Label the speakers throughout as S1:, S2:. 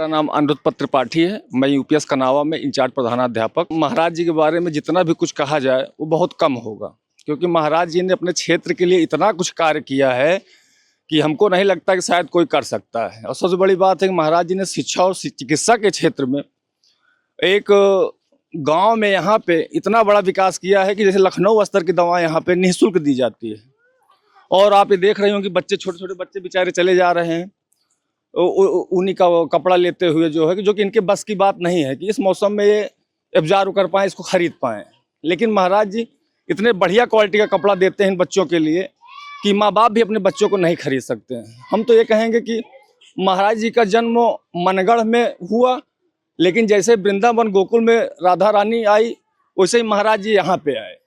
S1: मेरा नाम अनिरुद्ध त्रिपाठी है। मैं यूपीएस कनावा में इंचार्ज प्रधानाध्यापक। महाराज जी के बारे में जितना भी कुछ कहा जाए वो बहुत कम होगा, क्योंकि महाराज जी ने अपने क्षेत्र के लिए इतना कुछ कार्य किया है कि हमको नहीं लगता कि शायद कोई कर सकता है। और सबसे बड़ी बात है कि महाराज जी ने शिक्षा और चिकित्सा के क्षेत्र में एक गांव में यहाँ पे इतना बड़ा विकास किया है कि जैसे लखनऊ स्तर की दवाएं यहाँ पे निःशुल्क दी जाती है। और आप ये देख रहे हो कि बच्चे, छोटे छोटे बच्चे बेचारे चले जा रहे हैं उन्हीं का कपड़ा लेते हुए, जो कि इनके बस की बात नहीं है कि इस मौसम में ये एब्जॉर्व कर पाएँ, इसको खरीद पाएँ। लेकिन महाराज जी इतने बढ़िया क्वालिटी का कपड़ा देते हैं इन बच्चों के लिए कि माँ बाप भी अपने बच्चों को नहीं खरीद सकते हैं। हम तो ये कहेंगे कि महाराज जी का जन्म मनगढ़ में हुआ, लेकिन जैसे वृंदावन गोकुल में राधा रानी आई, वैसे ही महाराज जी यहाँ पे आए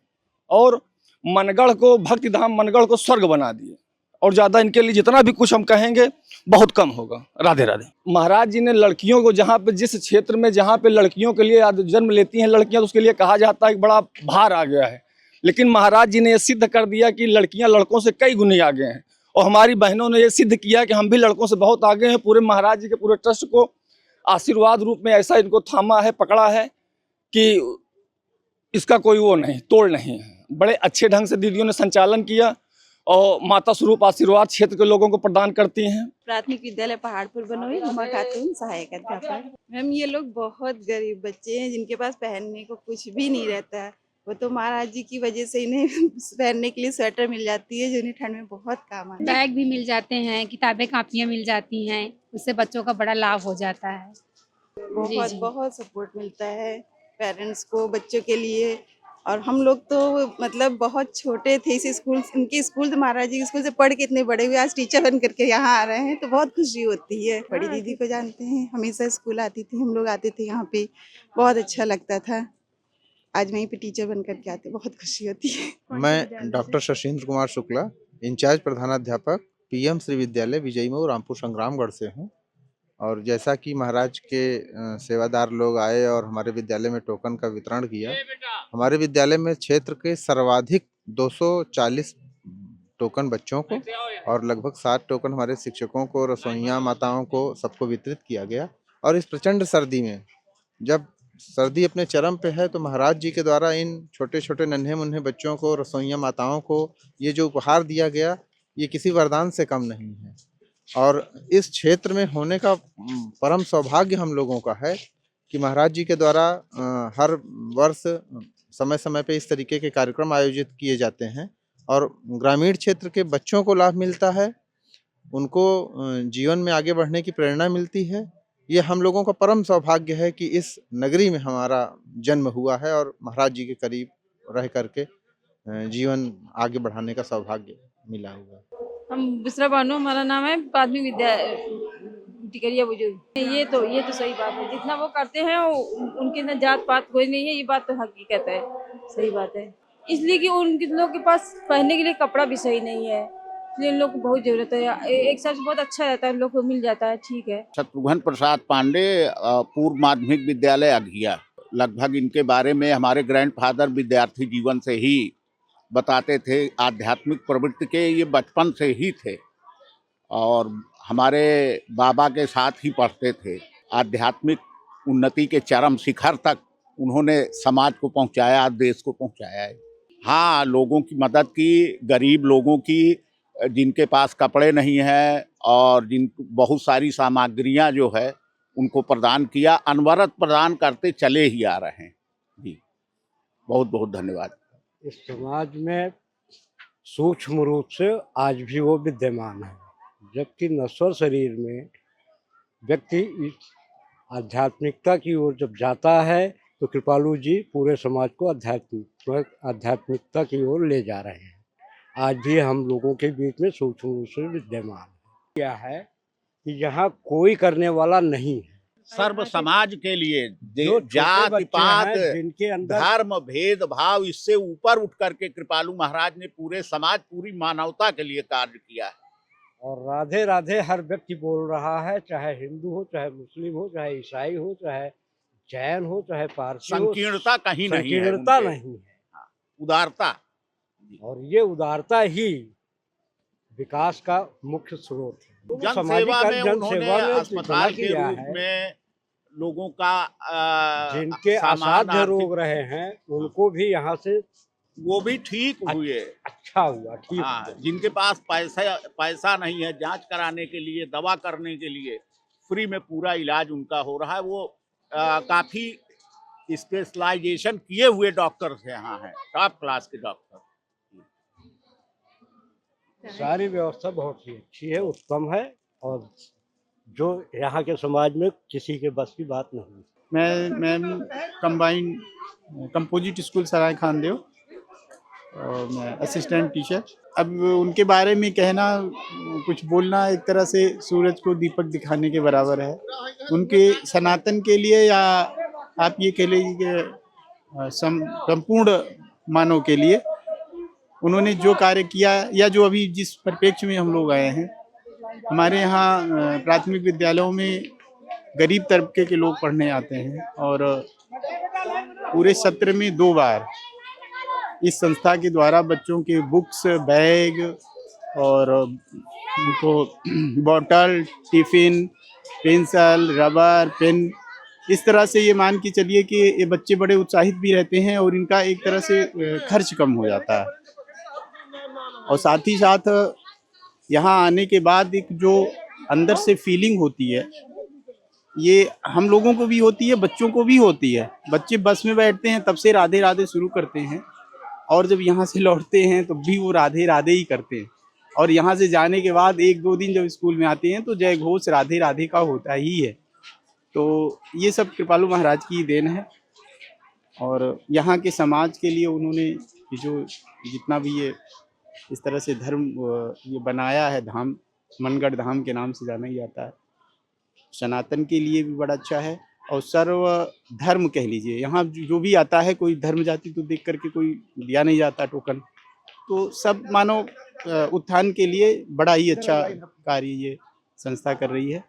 S1: और मनगढ़ को, भक्ति धाम मनगढ़ को स्वर्ग बना दिए। और ज़्यादा इनके लिए जितना भी कुछ हम कहेंगे बहुत कम होगा। राधे राधे। महाराज जी ने लड़कियों को, जहाँ पे, जिस क्षेत्र में जहाँ पे लड़कियों के लिए जन्म लेती हैं लड़कियाँ, तो उसके लिए कहा जाता है कि बड़ा भार आ गया है। लेकिन महाराज जी ने ये सिद्ध कर दिया कि लड़कियाँ लड़कों से कई गुने आगे हैं। और हमारी बहनों ने ये सिद्ध किया कि हम भी लड़कों से बहुत आगे हैं। पूरे महाराज जी के पूरे ट्रस्ट को आशीर्वाद रूप में ऐसा इनको थामा है, पकड़ा है कि इसका कोई वो नहीं, तोड़ नहीं है। बड़े अच्छे ढंग से दीदियों ने संचालन किया और माता स्वरूप आशीर्वाद क्षेत्र के लोगों को प्रदान करती हैं।
S2: प्राथमिक विद्यालय पहाड़पुर बनोई, हुमा खातून सहायक अध्यापक। मैम, ये लोग बहुत गरीब बच्चे हैं जिनके पास पहनने को कुछ भी नहीं रहता है। वो तो महाराज जी की वजह से इन्हें पहनने के लिए स्वेटर मिल जाती है, जो इन्हें ठंड में बहुत काम आता है।
S3: बैग भी मिल जाते हैं, किताबें कापियाँ मिल जाती हैं, उससे बच्चों का बड़ा लाभ हो जाता है।
S2: बहुत बहुत सपोर्ट मिलता है पेरेंट्स को बच्चों के लिए। और हम लोग तो मतलब बहुत छोटे थे, इस स्कूल, उनके स्कूल, महाराज जी के स्कूल से पढ़ के इतने बड़े हुए, आज टीचर बन करके यहाँ आ रहे हैं तो बहुत खुशी होती है। बड़ी दीदी को जानते हैं, हमेशा स्कूल आती थी, हम लोग आते थे यहाँ पे, बहुत अच्छा लगता था। आज वहीं पे टीचर बन करके आते, बहुत खुशी होती है।
S4: मैं डॉक्टर शशीन्द्र कुमार शुक्ला, इंचार्ज प्रधानाध्यापक, पीएम श्री विद्यालय विजयी मऊ, रामपुर संग्रामगढ़ से हूँ। और जैसा कि महाराज के सेवादार लोग आए और हमारे विद्यालय में टोकन का वितरण किया, हमारे विद्यालय में क्षेत्र के सर्वाधिक 240 टोकन बच्चों को और लगभग 60 टोकन हमारे शिक्षकों को, रसोइया माताओं को, सबको वितरित किया गया। और इस प्रचंड सर्दी में, जब सर्दी अपने चरम पे है, तो महाराज जी के द्वारा इन छोटे छोटे नन्हे मुन्ने बच्चों को, रसोइया माताओं को ये जो उपहार दिया गया, ये किसी वरदान से कम नहीं है। और इस क्षेत्र में होने का परम सौभाग्य हम लोगों का है कि महाराज जी के द्वारा हर वर्ष समय समय पे इस तरीके के कार्यक्रम आयोजित किए जाते हैं और ग्रामीण क्षेत्र के बच्चों को लाभ मिलता है, उनको जीवन में आगे बढ़ने की प्रेरणा मिलती है। ये हम लोगों का परम सौभाग्य है कि इस नगरी में हमारा जन्म हुआ है और महाराज जी के करीब रह करके जीवन आगे बढ़ाने का सौभाग्य मिला हुआ है।
S5: हम बिस्रा बानो, हमारा नाम है, प्राथमिक विद्या टिकरिया बुजुर्ग। ये तो सही बात है, जितना वो करते हैं उनके ना जात पात कोई नहीं है, ये बात तो हकीकत है, सही बात है। इसलिए कि उनके लोग के पास पहनने के लिए कपड़ा भी सही नहीं है, इसलिए इन लोग को बहुत जरूरत है। एक साथ बहुत अच्छा रहता है, इन लोग को मिल जाता है, ठीक है।
S6: शत्रुघ्न प्रसाद पांडे, पूर्व माध्यमिक विद्यालय अघिया। लगभग इनके बारे में हमारे ग्रैंडफादर विद्यार्थी जीवन से ही बताते थे। आध्यात्मिक प्रवृत्ति के ये बचपन से ही थे और हमारे बाबा के साथ ही पढ़ते थे। आध्यात्मिक उन्नति के चरम शिखर तक उन्होंने समाज को पहुंचाया, देश को पहुंचाया है। हाँ, लोगों की मदद की, गरीब लोगों की, जिनके पास कपड़े नहीं हैं और जिन बहुत सारी सामग्रियां जो है उनको प्रदान किया, अनवरत प्रदान करते चले ही आ रहे हैं जी। बहुत बहुत धन्यवाद।
S7: इस समाज में सूक्ष्म रूप से आज भी वो विद्यमान है, जबकि नश्वर शरीर में व्यक्ति इस आध्यात्मिकता की ओर जब जाता है तो कृपालु जी पूरे समाज को आध्यात्मिकता की ओर ले जा रहे हैं। आज भी हम लोगों के बीच में सूक्ष्म रूप से विद्यमान है। क्या है कि यहाँ कोई करने वाला नहीं है।
S6: सर्व समाज के लिए जात पात,
S7: जिनके अंदर
S6: धर्म भेद भाव, इससे ऊपर उठ करके कृपालु महाराज ने पूरे समाज, पूरी मानवता के लिए कार्य किया है।
S7: और राधे राधे हर व्यक्ति बोल रहा है, चाहे हिंदू हो, चाहे मुस्लिम हो, चाहे ईसाई हो, चाहे जैन हो, चाहे पारसी हो।
S6: संकीर्णता कहीं नहीं है,
S7: संकीर्णता नहीं है,
S6: उदारता।
S7: और ये उदारता ही विकास का मुख्य स्रोत है।
S6: जन
S7: सामाजिक
S6: सेवा में
S7: जन
S6: उन्होंने
S7: सेवा में
S6: अस्पताल के
S7: किया
S6: रूप
S7: है।
S6: में लोगों का
S7: जिनके
S6: सामान
S7: असाध्य रोग रहे हैं उनको भी यहाँ से
S6: वो भी ठीक हुए।
S7: अच्छा हुआ, ठीक
S6: हाँ,
S7: हुआ।
S6: जिनके पास पैसा नहीं है जांच कराने के लिए, दवा करने के लिए, फ्री में पूरा इलाज उनका हो रहा है। वो काफी स्पेशलाइजेशन किए हुए डॉक्टर्स यहाँ हैं, टॉप क्लास के डॉक्टर।
S7: सारी व्यवस्था बहुत ही अच्छी है, उत्तम है, और जो यहाँ के समाज में किसी के बस की बात नहीं।
S8: मैं कंबाइंड कंपोजिट स्कूल सराय खानदेव और मैं असिस्टेंट टीचर। अब उनके बारे में कहना, कुछ बोलना एक तरह से सूरज को दीपक दिखाने के बराबर है। उनके सनातन के लिए, या आप ये कह लीजिए कि संपूर्ण मानव के लिए उन्होंने जो कार्य किया, या जो अभी जिस परिप्रेक्ष्य में हम लोग आए हैं, हमारे यहाँ प्राथमिक विद्यालयों में गरीब तबके के लोग पढ़ने आते हैं, और पूरे सत्र में 2 बार इस संस्था के द्वारा बच्चों के बुक्स, बैग और उनको bottle, tiffin, pencil, rubber, pen, इस तरह से ये मान के चलिए कि ये बच्चे बड़े उत्साहित भी रहते हैं और इनका एक तरह से खर्च कम हो जाता है। और साथ ही साथ यहाँ आने के बाद एक जो अंदर से फीलिंग होती है, ये हम लोगों को भी होती है, बच्चों को भी होती है। बच्चे बस में बैठते हैं तब से राधे राधे शुरू करते हैं, और जब यहाँ से लौटते हैं तो भी वो राधे राधे ही करते हैं। और यहाँ से जाने के बाद 1-2 दिन जब स्कूल में आते हैं तो जय घोष राधे राधे का होता ही है। तो ये सब कृपालु महाराज की देन है, और यहाँ के समाज के लिए उन्होंने जो जितना भी ये इस तरह से धर्म ये बनाया है, धाम, मनगढ़ धाम के नाम से जाना ही जाता है, सनातन के लिए भी बड़ा अच्छा है। और सर्व धर्म कह लीजिए, यहाँ जो भी आता है, कोई धर्म जाति तो देख करके कोई दिया नहीं जाता टोकन, तो सब मानव उत्थान के लिए बड़ा ही अच्छा कार्य ये संस्था कर रही है।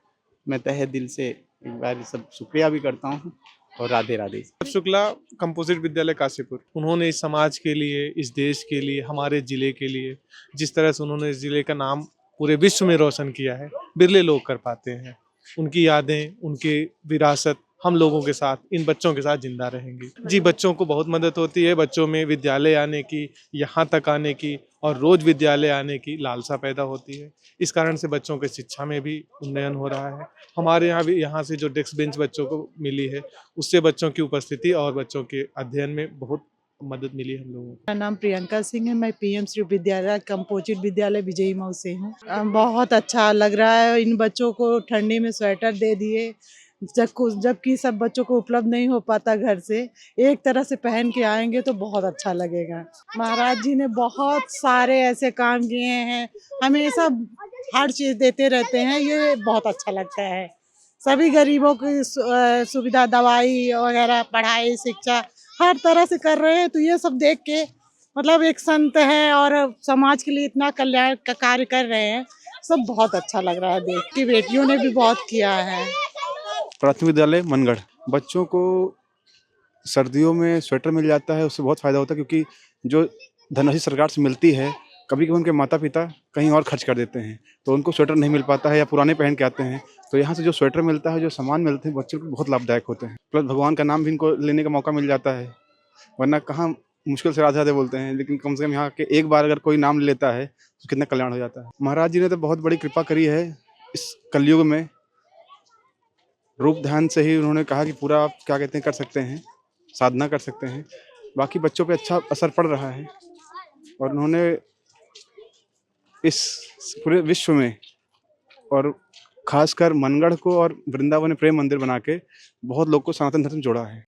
S8: मैं तहे दिल से एक बार सब शुक्रिया भी करता हूँ, और राधे राधे।
S9: शुक्ला कंपोजिट विद्यालय काशीपुर, उन्होंने इस समाज के लिए, इस देश के लिए, हमारे ज़िले के लिए जिस तरह से उन्होंने इस ज़िले का नाम पूरे विश्व में रोशन किया है, बिरले लोग कर पाते हैं। उनकी यादें, उनकी विरासत हम लोगों के साथ, इन बच्चों के साथ जिंदा रहेंगी। जी, बच्चों को बहुत मदद होती है, बच्चों में विद्यालय आने की, यहाँ तक आने की और रोज विद्यालय आने की लालसा पैदा होती है। इस कारण से बच्चों के शिक्षा में भी उन्नयन हो रहा है। हमारे यहाँ भी, यहाँ से जो डेस्क बेंच बच्चों को मिली है, उससे बच्चों की उपस्थिति और बच्चों के अध्ययन में बहुत मदद मिली हम लोगों को।
S10: मेरा नाम प्रियंका सिंह है, मैं पीएम श्री विद्यालय कंपोजिट विद्यालय विजयी मऊ से हूँ। बहुत अच्छा लग रहा है, इन बच्चों को ठंडी में स्वेटर दे दिए, जबकि सब बच्चों को उपलब्ध नहीं हो पाता घर से, एक तरह से पहन के आएंगे तो बहुत अच्छा लगेगा। महाराज जी ने बहुत सारे ऐसे काम किए हैं, हमेशा हर चीज़ देते रहते हैं, ये बहुत अच्छा लगता है। सभी गरीबों की सुविधा, दवाई वगैरह, पढ़ाई, शिक्षा हर तरह से कर रहे हैं, तो ये सब देख के मतलब एक संत है और समाज के लिए इतना कल्याण का कार्य कर रहे हैं, सब बहुत अच्छा लग रहा है देख के। बेटियों ने भी बहुत किया है।
S11: प्राथमिक विद्यालय मनगढ़, बच्चों को सर्दियों में स्वेटर मिल जाता है, उससे बहुत फ़ायदा होता है, क्योंकि जो धनराशि सरकार से मिलती है, कभी कभी उनके माता पिता कहीं और खर्च कर देते हैं, तो उनको स्वेटर नहीं मिल पाता है या पुराने पहन के आते हैं। तो यहाँ से जो स्वेटर मिलता है, जो सामान मिलते हैं, बच्चों को बहुत लाभदायक होते हैं। प्लस भगवान का नाम भी इनको लेने का मौका मिल जाता है, वरना कहाँ मुश्किल से राधे राधे बोलते हैं, लेकिन कम से कम यहाँ के एक बार अगर कोई नाम ले लेता है तो कितना कल्याण हो जाता है। महाराज जी ने तो बहुत बड़ी कृपा करी है इस कलयुग में। रूप ध्यान से ही उन्होंने कहा कि पूरा आप क्या कहते हैं कर सकते हैं, साधना कर सकते हैं। बाकी बच्चों पे अच्छा असर पड़ रहा है, और उन्होंने इस पूरे विश्व में और खासकर मनगढ़ को और वृंदावन प्रेम मंदिर बना के बहुत लोग को सनातन धर्म जोड़ा है।